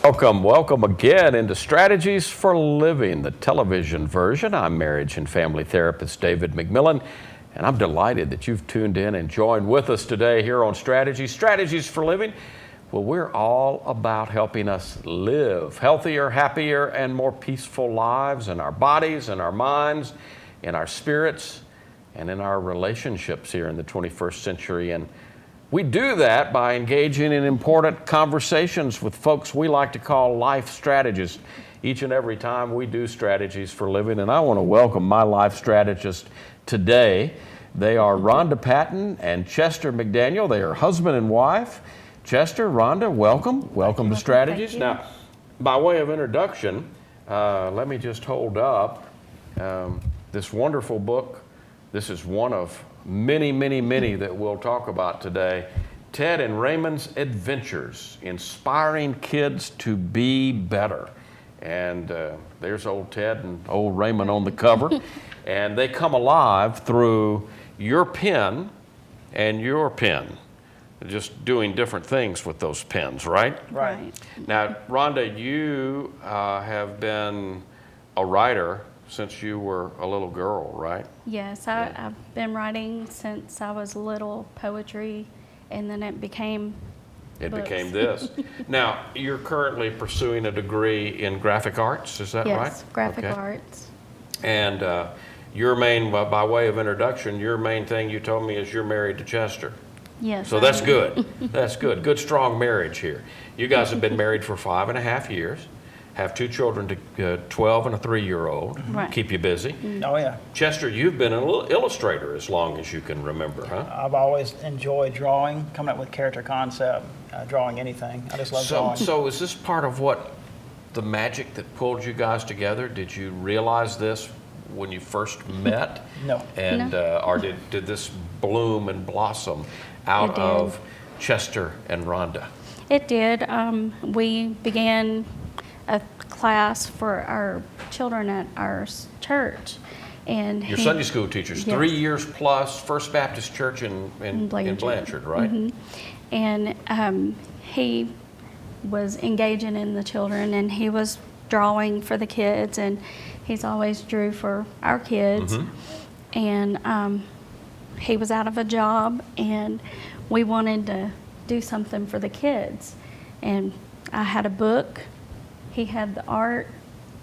Welcome again into Strategies for Living, the television version. I'm marriage and family therapist David McMillan, and I'm delighted that you've tuned in and joined with us today here on Strategies for Living. Well, we're all about helping us live healthier, happier, and more peaceful lives in our bodies, in our minds, in our spirits, and in our relationships here in the 21st century. And we do that by engaging in important conversations with folks we like to call life strategists. Each and every time we do Strategies for Living, and I want to welcome my life strategist today. They are Rhonda Patton and Chester McDaniel. They are husband and wife. Chester, Rhonda, welcome. Welcome to Strategies. Now, by way of introduction, let me just hold up this wonderful book. This is one of many that we'll talk about today. Ted and Raymond's Adventures, Inspiring Kids to Be Better. And there's old Ted and old Raymond on the cover. And they come alive through your pen and your pen. Just doing different things with those pens, right? Right. Now, Rhonda, you have been a writer since you were a little girl, right? Yes, I've been writing since I was little, poetry, and then it became this. Now, you're currently pursuing a degree in graphic arts, is that right? Yes, graphic arts. And your main, by way of introduction, your main thing you told me is you're married to Chester. Yes. So that's good. That's good. Good, strong marriage here. You guys have been married for 5.5 years. Have 2 children, 12 and a 3-year-old. Right. Keep you busy. Oh, yeah. Chester, you've been an illustrator as long as you can remember, huh? I've always enjoyed drawing, coming up with character concept, drawing anything. I just love drawing. So is this part of what the magic that pulled you guys together? Did you realize this when you first met? No. And or did this bloom and blossom out of Chester and Rhonda? It did. We began a class for our children at our church. And your Sunday school teachers, yes. 3 years plus, First Baptist Church in Blanchard, right? Mm-hmm. And he was engaging in the children, and he was drawing for the kids, and he's always drew for our kids. Mm-hmm. And he was out of a job, and we wanted to do something for the kids. And I had a book. He had the art,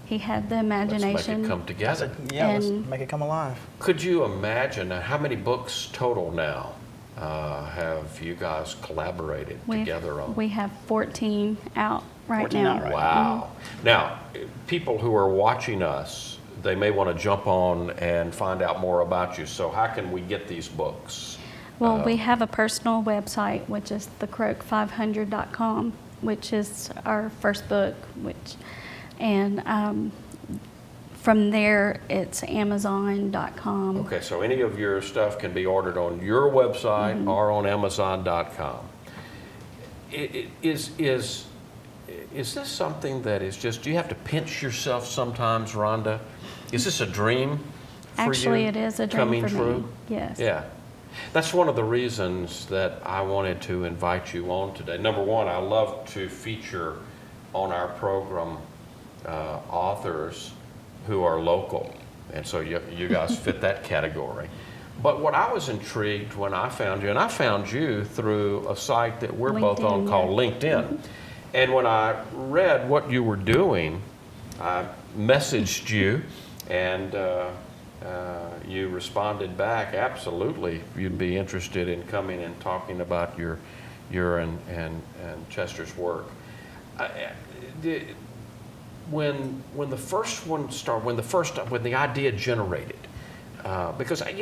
he had the imagination. Let's make it come together. Let's make it come alive. Could you imagine how many books total now have you guys collaborated together on? We have 14 out right 14 now. out right Wow. Now, people who are watching us, they may want to jump on and find out more about you. So how can we get these books? Well, we have a personal website, which is thecroak500.com. which is our first book, and from there it's Amazon.com. Okay, so any of your stuff can be ordered on your website or on Amazon.com. Is this something that is just, do you have to pinch yourself sometimes, Rhonda? Is this a dream for you? Actually, it is a dream coming for true? me. Yes. Yeah. That's one of the reasons that I wanted to invite you on today. Number one, I love to feature on our program authors who are local, and so you guys fit that category. But what I was intrigued when I found you, and I found you through a site that we're both on called LinkedIn. And when I read what you were doing, I messaged you, and you responded back, absolutely, you'd be interested in coming and talking about your and Chester's work. When the first one started, when the idea generated, because I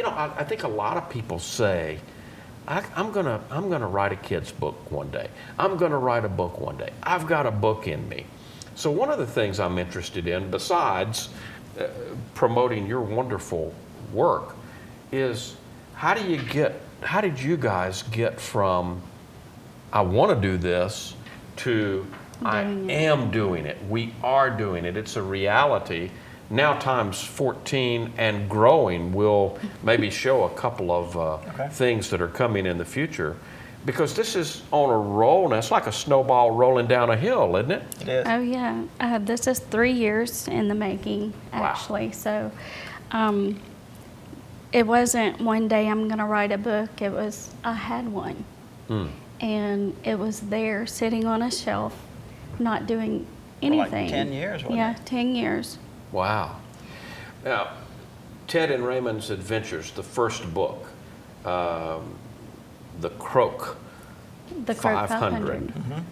think a lot of people say, I'm gonna write a kid's book one day. I'm gonna write a book one day. I've got a book in me. So one of the things I'm interested in, besides promoting your wonderful work, is how did you guys get from I want to do this to I am doing it. We are doing it. It's a reality. Now times 14 and growing. We'll maybe show a couple of things that are coming in the future. because this is on a roll, and it's like a snowball rolling down a hill, isn't it? It is. Oh, yeah. This is 3 years in the making, actually. So it wasn't one day I'm going to write a book. It was, I had one. And it was there sitting on a shelf, not doing anything. Like 10 years, wasn't Yeah, it? 10 years. Wow. Now, Ted and Raymond's Adventures, the first book, The Croak The Croak 500. 500.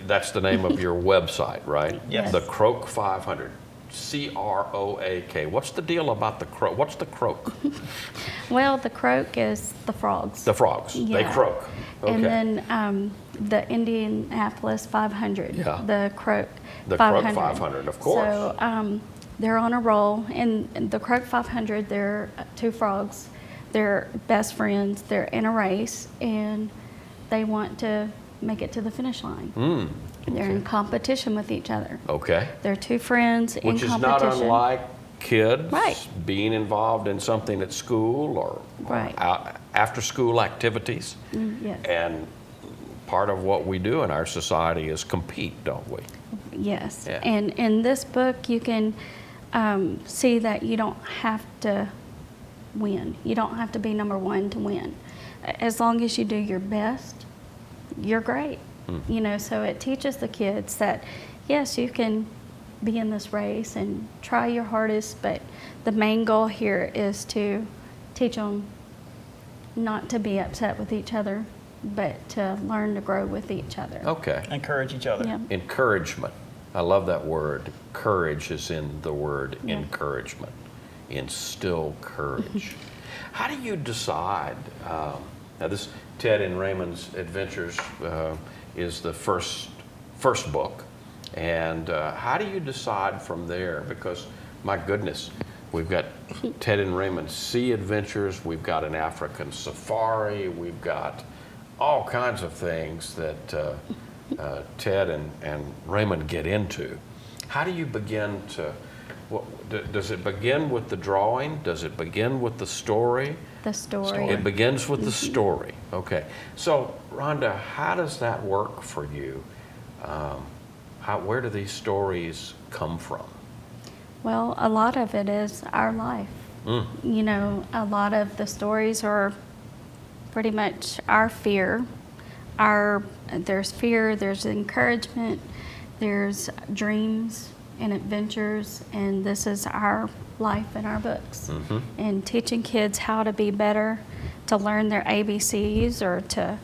That's the name of your website, right? Yes. The Croak 500. C-R-O-A-K. What's the deal about the croak? What's the croak? Well, the croak is the frogs. The frogs. They Yeah. croak. Okay. And then the Indianapolis 500. Yeah. The Croak The Croak 500. 500, of course. So they're on a roll. And the Croak 500, they're two frogs. They're best friends. They're in a race, and they want to make it to the finish line. They're in competition with each other. Okay. They're two friends in Which is competition. not unlike kids Right. being involved in something at school or Right. after school activities. Yes. And part of what we do in our society is compete, don't we? Yes. Yeah. And in this book, you can see that you don't have to win. You don't have to be number one to win. As long as you do your best, you're great. You know, so it teaches the kids that, yes, you can be in this race and try your hardest, but the main goal here is to teach them not to be upset with each other, but to learn to grow with each other. Okay. Encourage each other. Yeah. Encouragement. I love that word. Courage is in the word Yeah. encouragement. Instill courage. How do you decide? Now, this Ted and Raymond's Adventures is the first book, and how do you decide from there? Because my goodness, we've got Ted and Raymond's Sea Adventures, we've got an African safari, we've got all kinds of things that Ted and Raymond get into. How do you begin to? Does it begin with the drawing? Does it begin with the story? The story. It begins with the story. Okay. So, Rhonda, how does that work for you? Where do these stories come from? Well, a lot of it is our life. You know, a lot of the stories are pretty much our fear. There's fear, there's encouragement, there's dreams and adventures, and this is our life in our books. And teaching kids how to be better, to learn their ABCs, or to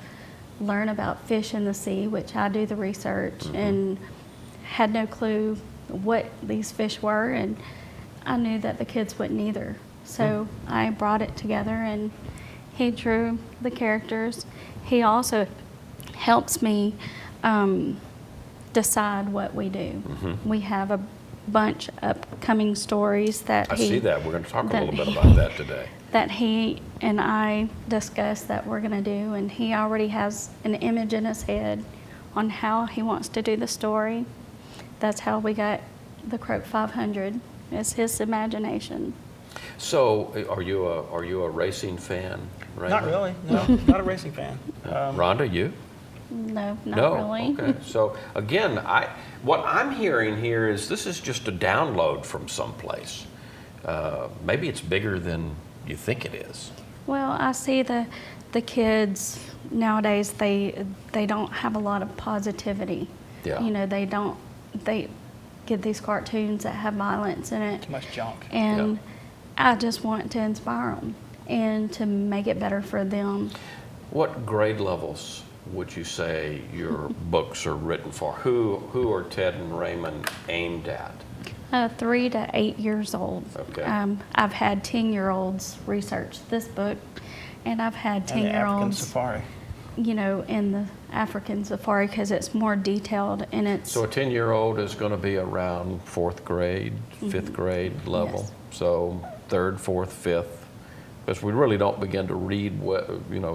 learn about fish in the sea, which I do the research and had no clue what these fish were, and I knew that the kids wouldn't either. So I brought it together, and he drew the characters. He also helps me decide what we do. We have a bunch of upcoming stories that I he see that. We're going to talk a that little bit he- about that today. that he and I discussed that we're going to do, and he already has an image in his head on how he wants to do the story. That's how we got the Croak 500. It's his imagination. So, are you a racing fan, Raymond? Not really. No, not a racing fan. Rhonda, you? No, not No. really. Okay. So again, what I'm hearing here is this is just a download from someplace. Maybe it's bigger than you think it is. Well, I see the kids nowadays. They don't have a lot of positivity. Yeah. You know, they get these cartoons that have violence in it. Too much junk. And I just want to inspire them and to make it better for them. What grade levels would you say your books are written for? Who are Ted and Raymond aimed at? 3 to 8 years old. Okay. I've had 10-year-olds research this book, and I've had And the African 10-year-olds, safari. you know, in the African safari because it's more detailed and it's. So a 10-year-old is going to be around 4th grade, 5th grade level. Yes. So 3rd, 4th, 5th. Because we really don't begin to read,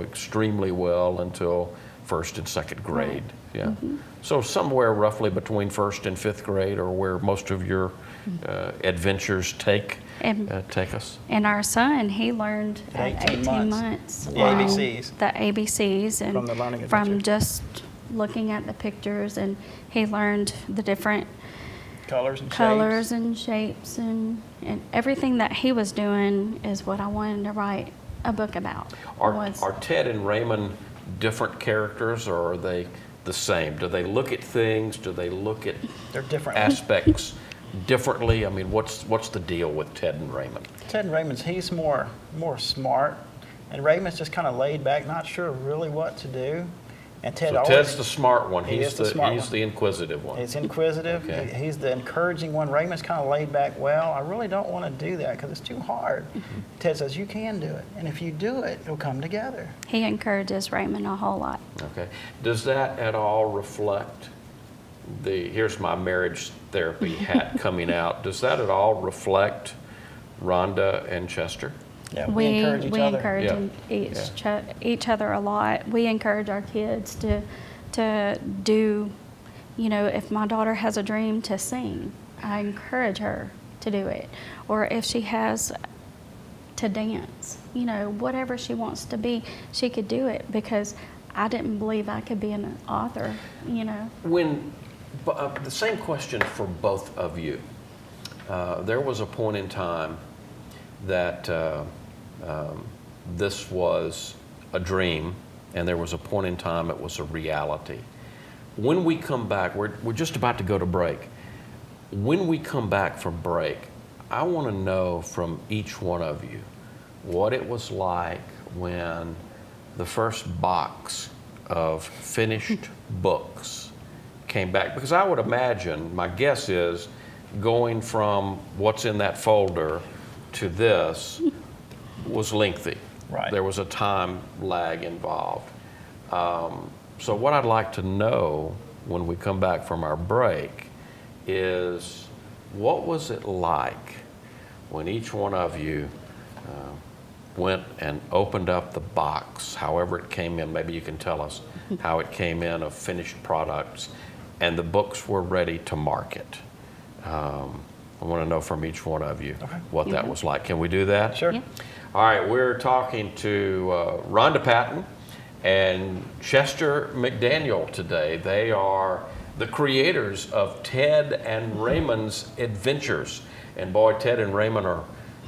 extremely well until 1st and 2nd grade. Yeah. So somewhere roughly between 1st and 5th grade, or where most of your adventures take And, take us. and our son, he learned At at 18 18 months. months. The ABCs. The ABCs. And From the learning from adventure. just looking at the pictures, and he learned the different colors and shapes and everything that he was doing is what I wanted to write a book about. Are Ted and Raymond different characters, or are they the same? Do they look at things? Do they look at They're different. aspects differently? I mean, what's the deal with Ted and Raymond? Ted and Raymond's, he's more smart, and Raymond's just kind of laid back, not sure really what to do. And Ted So always, Ted's the smart one. He He's is the smart he's one. the inquisitive one. he's inquisitive. Okay. He's the encouraging one. Raymond's kind of laid back. Well, I really don't want to do that because it's too hard. Ted says, you can do it. And if you do it, it'll come together. He encourages Raymond a whole lot. Okay. Does that at all reflect here's my marriage therapy hat coming out. Does that at all reflect Rhonda and Chester? Yeah, we encourage each other. Encourage each other a lot. We encourage our kids to do, if my daughter has a dream to sing, I encourage her to do it. Or if she has to dance, whatever she wants to be, she could do it, because I didn't believe I could be an author, When the same question for both of you. There was a point in time that this was a dream, and there was a point in time it was a reality. When we come back, we're just about to go to break. When we come back from break, I want to know from each one of you what it was like when the first box of finished books came back. Because I would imagine, my guess is, going from what's in that folder to this was lengthy. Right. There was a time lag involved. So what I'd like to know when we come back from our break is, what was it like when each one of you went and opened up the box, however it came in? Maybe you can tell us how it came in, of finished products, and the books were ready to market. I want to know from each one of you what that was like. Can we do that? Sure. Yeah. All right, we're talking to Rhonda Patton and Chester McDaniel today. They are the creators of Ted and Raymond's Adventures. And boy, Ted and Raymond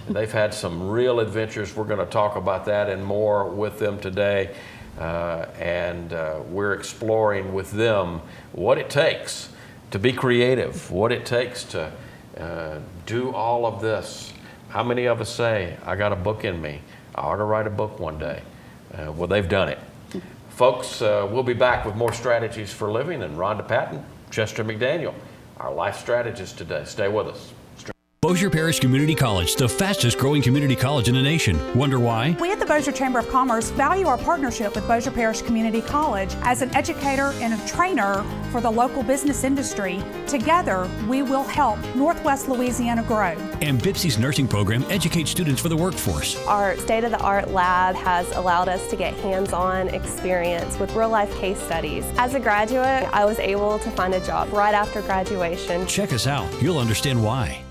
they've had some real adventures. We're going to talk about that and more with them today. And we're exploring with them what it takes to be creative, what it takes to do all of this. How many of us say, I got a book in me, I ought to write a book one day? Well, they've done it. Folks, we'll be back with more strategies for living, and Rhonda Patton, Chester McDaniel, our life strategist today. Stay with us. Bossier Parish Community College, the fastest growing community college in the nation. Wonder why? We at the Bossier Chamber of Commerce value our partnership with Bossier Parish Community College as an educator and a trainer for the local business industry. Together, we will help Northwest Louisiana grow. And BIPSI's nursing program educates students for the workforce. Our state-of-the-art lab has allowed us to get hands-on experience with real-life case studies. As a graduate, I was able to find a job right after graduation. Check us out. You'll understand why.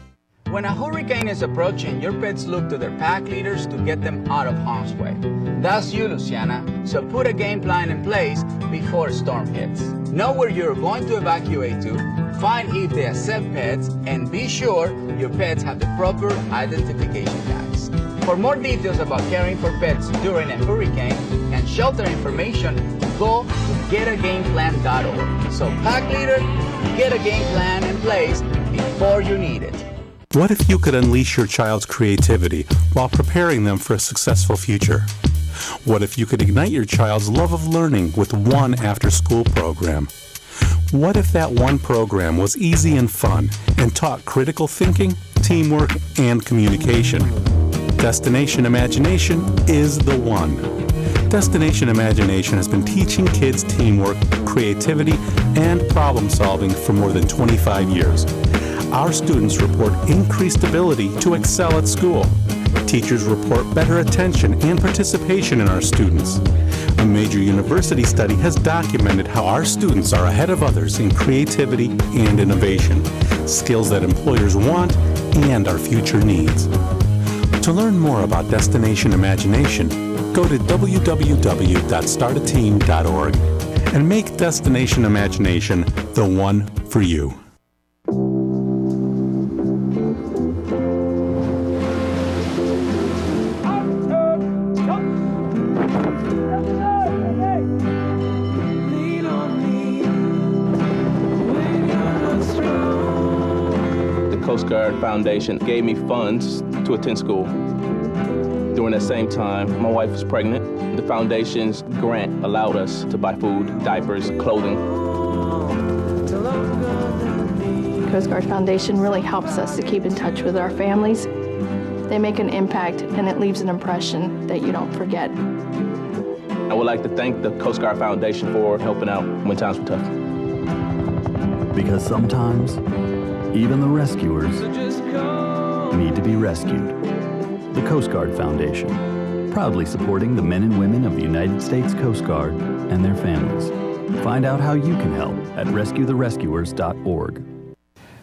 When a hurricane is approaching, your pets look to their pack leaders to get them out of harm's way. That's you, Luciana, so put a game plan in place before a storm hits. Know where you're going to evacuate to, find if they accept pets, and be sure your pets have the proper identification tags. For more details about caring for pets during a hurricane and shelter information, go to getagameplan.org. So pack leader, get a game plan in place before you need it. What if you could unleash your child's creativity while preparing them for a successful future? What if you could ignite your child's love of learning with one after-school program? What if that one program was easy and fun and taught critical thinking, teamwork, and communication? Destination Imagination is the one. Destination Imagination has been teaching kids teamwork, creativity, and problem solving for more than 25 years. Our students report increased ability to excel at school. Teachers report better attention and participation in our students. A major university study has documented how our students are ahead of others in creativity and innovation, skills that employers want and our future needs. To learn more about Destination Imagination, go to www.startateam.org and make Destination Imagination the one for you. The Coast Guard Foundation gave me funds to attend school. During that same time, my wife was pregnant. The foundation's grant allowed us to buy food, diapers, clothing. Coast Guard Foundation really helps us to keep in touch with our families. They make an impact, and it leaves an impression that you don't forget. I would like to thank the Coast Guard Foundation for helping out when times were tough. Because sometimes, even the rescuers need to be rescued. The Coast Guard Foundation, proudly supporting the men and women of the United States Coast Guard and their families. Find out how you can help at rescuetherescuers.org.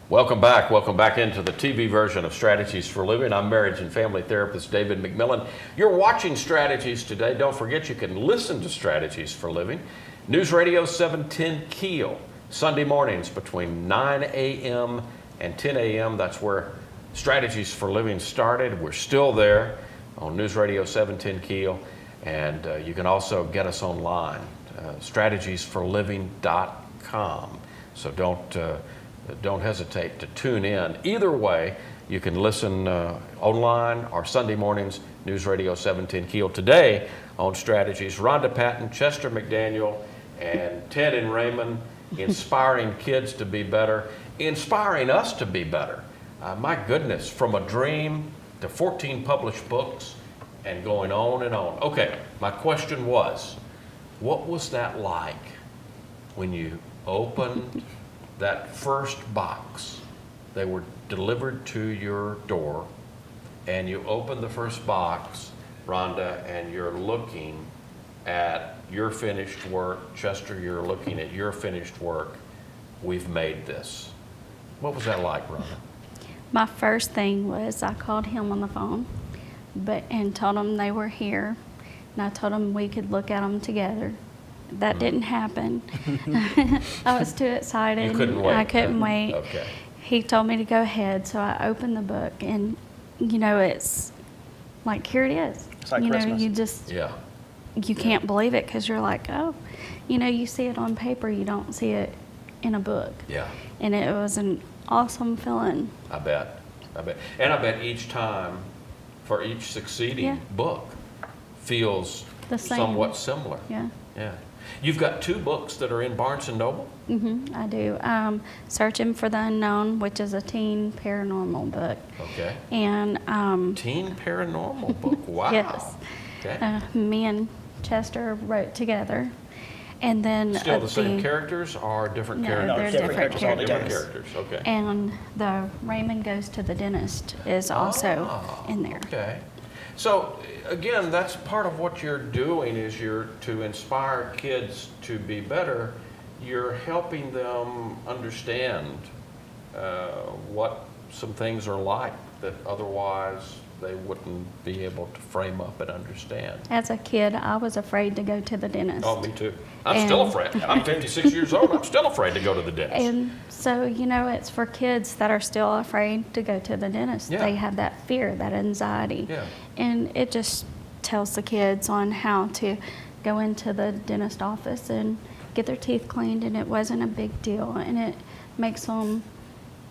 Welcome back into the TV version of Strategies for Living. I'm marriage and family therapist David McMillan. You're watching Strategies today. Don't forget you can listen to Strategies for Living. News Radio 710 Keel, Sunday mornings between 9 a.m. and 10 a.m. That's where Strategies for Living started. We're still there on News Radio 710 Keel, and you can also get us online, strategiesforliving.com. So don't hesitate to tune in. Either way, you can listen online or Sunday mornings, News Radio 710 Keel. Today on Strategies, Rhonda Patton, Chester McDaniel, and Ted and Raymond, inspiring kids to be better, inspiring us to be better. My goodness, from a dream to 14 published books and going on and on. Okay, my question was, what was that like when you opened that first box? They were delivered to your door, and you open the first box, Rhonda, and you're looking at your finished work. Chester, you're looking at your finished work. We've made this. What was that like, Rhonda? My first thing was I called him on the phone and told him they were here, and I told him we could look at them together. That didn't happen. I was too excited. You couldn't wait. I couldn't wait. Okay. He told me to go ahead, so I opened the book, and it's like, here it is. It's like Christmas. You can't believe it, because you're like, oh, you see it on paper, you don't see it in a book. Yeah. And it was an awesome feeling. I bet. And I bet each time, for each succeeding book, feels the same. Somewhat similar. Yeah. You've got 2 books that are in Barnes & Noble? I do. Searching for the Unknown, which is a teen paranormal book. Okay. And teen paranormal book. Wow. Yes. Okay. Me and Chester wrote together. And then still the same characters or different characters? No, they're different characters. Different characters. Okay. And the Raymond Goes to the Dentist is also in there. Okay. So again, that's part of what you're doing is you're to inspire kids to be better. You're helping them understand what some things are like that otherwise they wouldn't be able to frame up and understand. As a kid, I was afraid to go to the dentist. Oh, me too. I'm still afraid. I'm 56 years old. I'm still afraid to go to the dentist. And so, it's for kids that are still afraid to go to the dentist. Yeah. They have that fear, that anxiety. Yeah. And it just tells the kids on how to go into the dentist office and get their teeth cleaned, and it wasn't a big deal. And it makes them,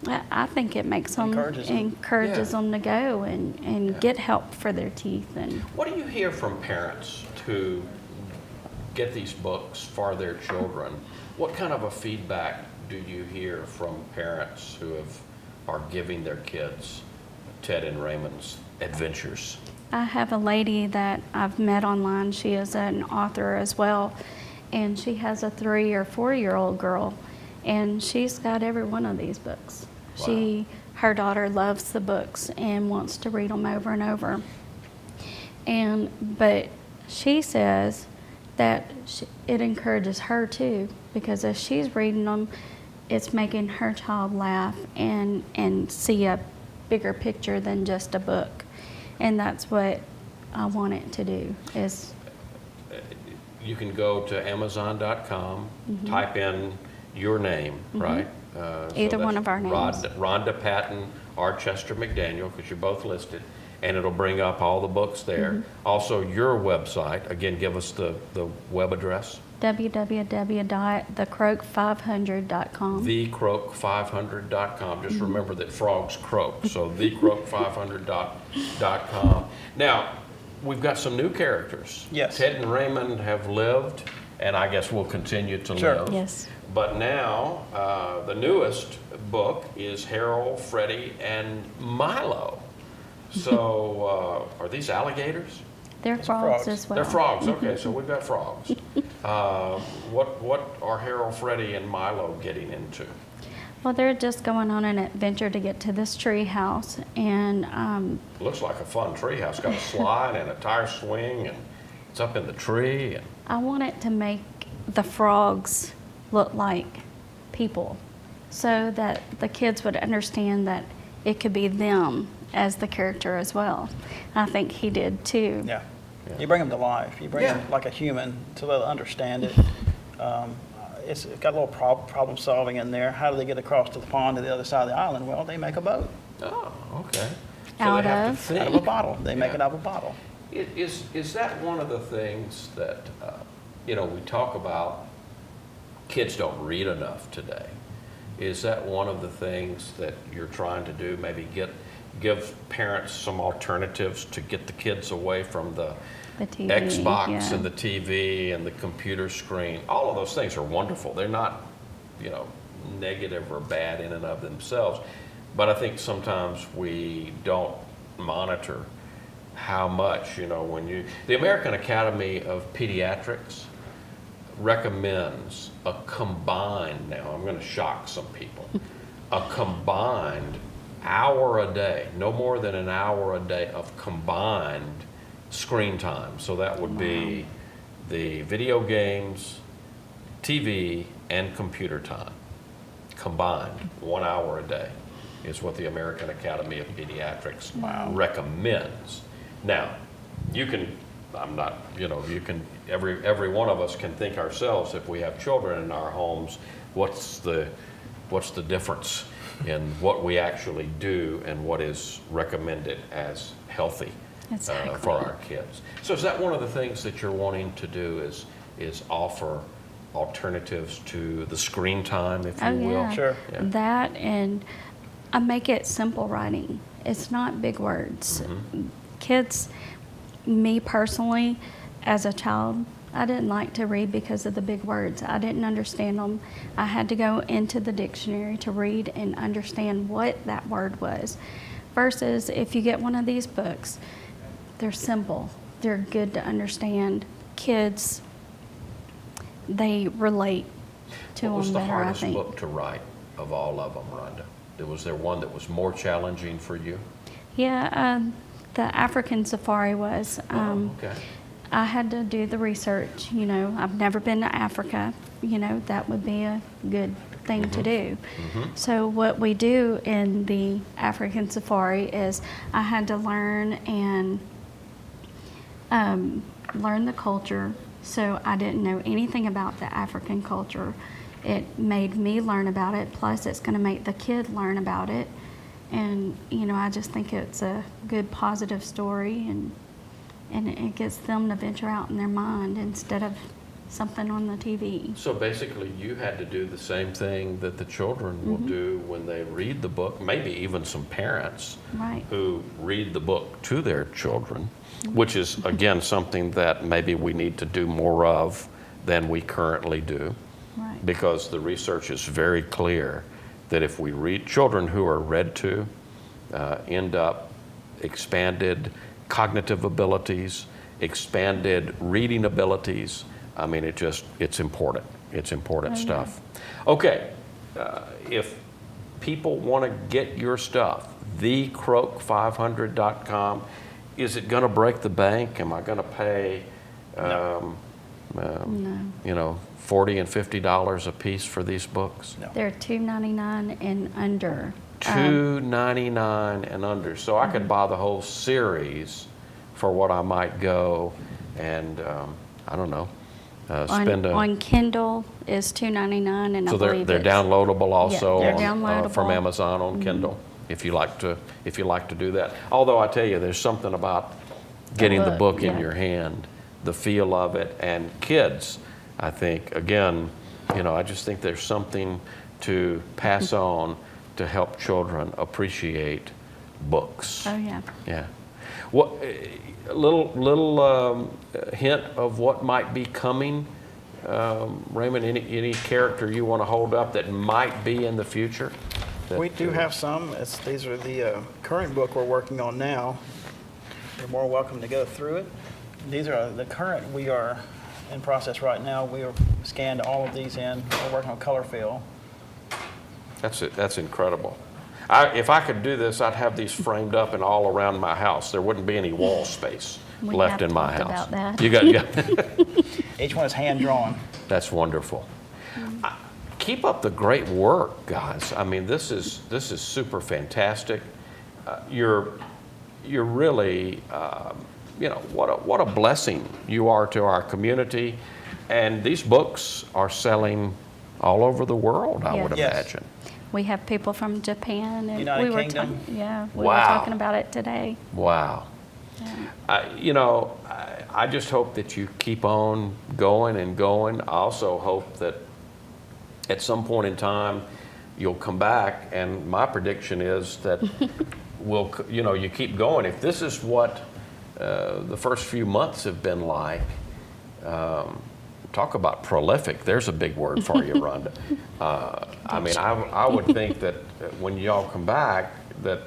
I think it makes them, encourages them to go and get help for their teeth. And what do you hear from parents who get these books for their children? What kind of a feedback do you hear from parents who are giving their kids Ted and Raymond's adventures? I have a lady that I've met online. She is an author as well, and she has a 3 or 4-year-old girl, and she's got every one of these books. Wow. Her daughter loves the books and wants to read them over and over. But she says that it encourages her too, because as she's reading them, it's making her child laugh and see a bigger picture than just a book. And that's what I want it to do is. You can go to Amazon.com, type in your name, right? Either one of our names. Rhonda Patton, or Chester McDaniel, because you're both listed, and it'll bring up all the books there. Also, your website, again, give us the web address. www.thecroak500.com. Thecroak500.com. Just remember that frogs croak, so thecroak500.com. Now, we've got some new characters. Yes. Ted and Raymond have lived, and I guess will continue to live. Yes. But now, the newest book is Harold, Freddie, and Milo. So, are these alligators? They're frogs as well. They're frogs. Okay, so we've got frogs. What are Harold, Freddie, and Milo getting into? Well, they're just going on an adventure to get to this tree house, and Looks like a fun tree house. Got a slide and a tire swing, and it's up in the tree. And I want it to make the frogs look like people, so that the kids would understand that it could be them as the character as well. I think he did too. Yeah. You bring them to life. You bring them like a human so they'll understand it. It's got a little problem solving in there. How do they get across to the pond to the other side of the island? Well, they make a boat. Oh, okay. So Out they have of? to think. Out of a bottle. They make it out of a bottle. Is that one of the things that, we talk about, kids don't read enough today? Is that one of the things that you're trying to do, maybe give parents some alternatives to get the kids away from the TV, Xbox and the TV and the computer screen? All of those things are wonderful. They're not, negative or bad in and of themselves. But I think sometimes we don't monitor how much, the American Academy of Pediatrics recommends a combined, now I'm going to shock some people, a combined hour a day, no more than an hour a day of combined screen time. So that would be the video games, TV, and computer time combined. 1 hour a day is what the American Academy of Pediatrics recommends. Now, every one of us can think ourselves, if we have children in our homes, what's the difference in what we actually do and what is recommended as healthy for our kids. So is that one of the things that you're wanting to do, is offer alternatives to the screen time, if you will? Yeah. Sure. Yeah. That, and I make it simple writing. It's not big words. Kids, me personally, as a child, I didn't like to read because of the big words. I didn't understand them. I had to go into the dictionary to read and understand what that word was. Versus if you get one of these books, they're simple. They're good to understand. Kids, they relate to What was them the better, I hardest think. book to write of all of them, Rhonda? Was there one that was more challenging for you? Yeah, the African Safari was. Okay. I had to do the research. I've never been to Africa. That would be a good thing to do. So what we do in the African Safari is I had to learn and learn the culture. So I didn't know anything about the African culture. It made me learn about it, plus it's going to make the kid learn about it. And, I just think it's a good positive story, and it gets them to venture out in their mind instead of something on the TV. So basically, you had to do the same thing that the children will do when they read the book, maybe even some parents who read the book to their children, which is, again, something that maybe we need to do more of than we currently do, because the research is very clear that if we read, children who are read to end up expanded cognitive abilities, expanded reading abilities. I mean, it's important. It's important stuff. Okay, if people want to get your stuff, thecroak500.com, is it going to break the bank? Am I going to pay, $40 and $50 a piece for these books? No. They're $2.99 and under. $2.99 and under. So I could buy the whole series for what I might go and, I don't know, spend on Kindle is $2.99, and so I believe they're downloadable also they're from downloadable. Amazon on Kindle if you like to do that. Although I tell you, there's something about getting the book in your hand, the feel of it, and kids, I think, again, I just think there's something to pass on to help children appreciate books. Oh yeah. Yeah. What a little hint of what might be coming, Raymond? Any character you want to hold up that might be in the future? We do have some. These are the current book we're working on now. You're more welcome to go through it. These are the current. We are in process right now. We are scanned all of these in. We're working on color fill. That's incredible. If I could do this, I'd have these framed up and all around my house. There wouldn't be any wall space left in my house. About that. You got. Each one is hand drawn. That's wonderful. Keep up the great work, guys. I mean, this is super fantastic. You're really, what a blessing you are to our community, and these books are selling all over the world. I would imagine. We have people from Japan, and United we were Kingdom. we were talking about it today. Wow. Yeah. I just hope that you keep on going and going. I also hope that at some point in time you'll come back, and my prediction is that you keep going. If this is what the first few months have been like, talk about prolific. There's a big word for you, Rhonda. I would think that when y'all come back that,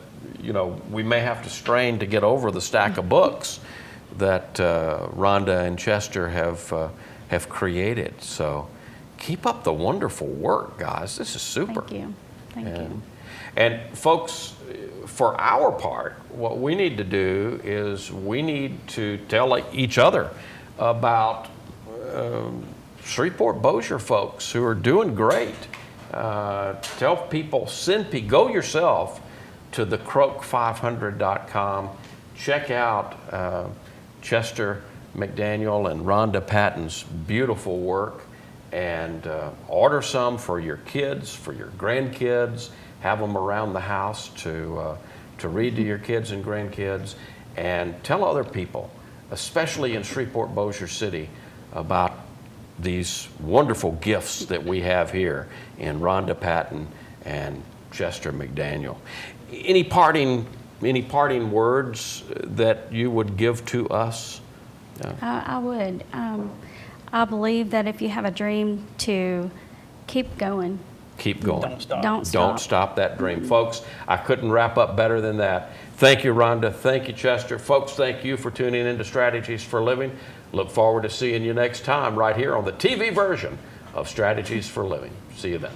we may have to strain to get over the stack of books that Rhonda and Chester have created. So keep up the wonderful work, guys. This is super. Thank you. Thank you. And folks, for our part, what we need to do is we need to tell each other about Shreveport Bossier folks who are doing great. Tell people, go yourself to thecroak500.com. Check out Chester McDaniel and Rhonda Patton's beautiful work, and order some for your kids, for your grandkids. Have them around the house to read to your kids and grandkids, and tell other people, especially in Shreveport Bossier City, about these wonderful gifts that we have here in Rhonda Patton and Chester McDaniel. Any parting words that you would give to us? I would. I believe that if you have a dream, to keep going. Keep going. Don't stop. Don't stop that dream. Folks, I couldn't wrap up better than that. Thank you, Rhonda. Thank you, Chester. Folks, thank you for tuning in to Strategies for Living. Look forward to seeing you next time right here on the TV version of Strategies for Living. See you then.